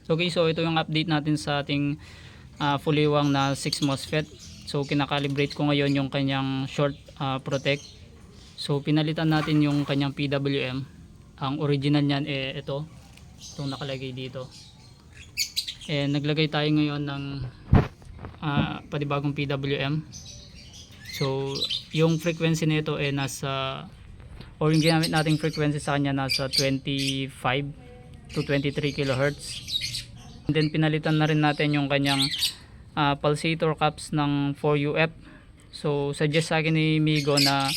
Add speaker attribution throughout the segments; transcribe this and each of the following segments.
Speaker 1: So okay, so ito yung update natin sa ating fuliwang na 6 MOSFET. So kinakalibrate ko ngayon yung kanyang short protect. So pinalitan natin yung kanyang PWM. Ang original niyan ito. Itong nakalagay dito. And naglagay tayo ngayon ng panibagong PWM. So yung frequency nito nasa, or yung ginamit nating frequency sa kanya nasa 25 to 23 kHz. And then pinalitan na rin natin yung kanyang pulsator caps ng 4UF. So suggest sa akin ni Migo na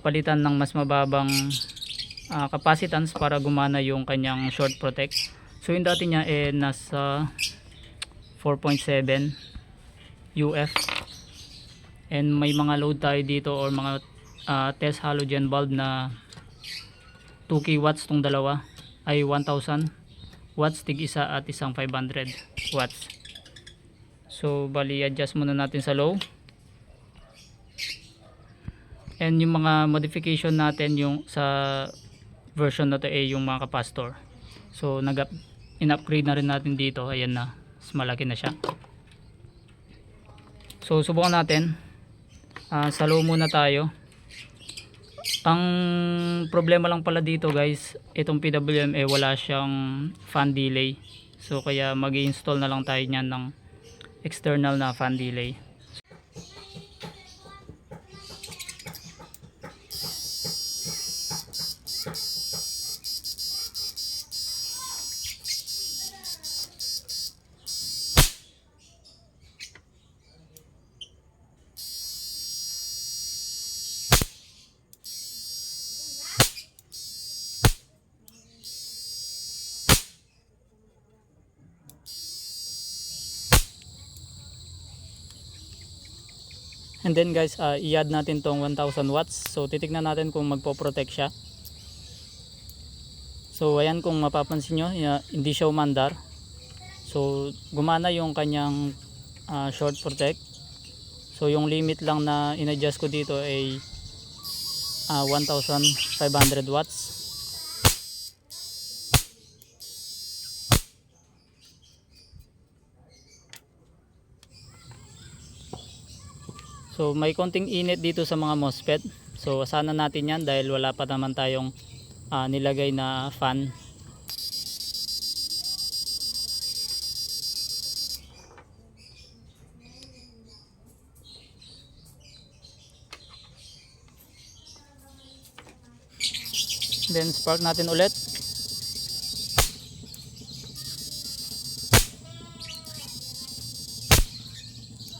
Speaker 1: palitan ng mas mababang capacitance para gumana yung kanyang short protect. So yung dati niya nasa 4.7 UF. And may mga load tayo dito or mga test halogen bulb na 2 kW tong dalawa ay 1000 watts tig isa at isang 500 watts. So bali adjust muna natin sa low. And yung mga modification natin yung sa version na to yung mga capacitor. So in-upgrade na rin natin dito. Ayan na, mas malaki na siya. So subukan natin. Sa low muna tayo. Ang problema lang pala dito guys, itong PWM wala siyang fan delay. So kaya mag-i-install na lang tayo niyan ng external na fan delay. And then guys, i-add natin tong 1000 watts. So titignan natin kung magpo-protect siya. So ayan, kung mapapansin nyo, hindi siya umandar. So gumana yung kanyang short protect. So yung limit lang na in-adjust ko dito ay 1500 watts. So may konting init dito sa mga MOSFET. So sana natin yan dahil wala pa naman tayong nilagay na fan. Then spark natin ulit.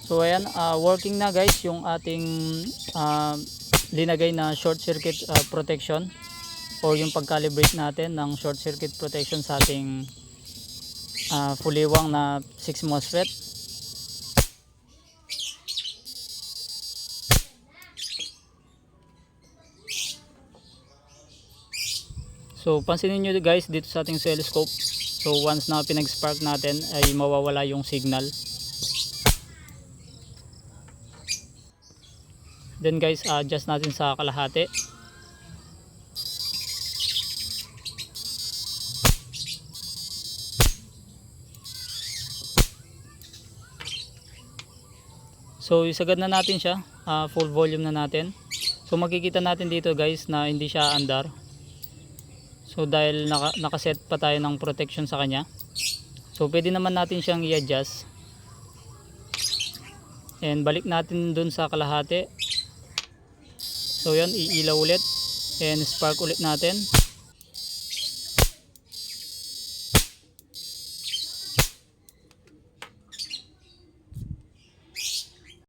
Speaker 1: So ayan, working na guys yung ating linagay na short circuit protection or yung pag-calibrate natin ng short circuit protection sa ating fuliwang na 6 MOSFET. So pansinin nyo guys dito sa ating oscilloscope. So once na pinag-spark natin ay mawawala yung signal. Then guys, adjust natin sa kalahati. So isagad na natin siya, full volume na natin. So makikita natin dito guys na hindi siya andar. So dahil nakaset pa tayo ng protection sa kanya. So pwede naman natin siyang i-adjust. And balik natin dun sa kalahati. So yan, iilaw ulit and spark ulit natin.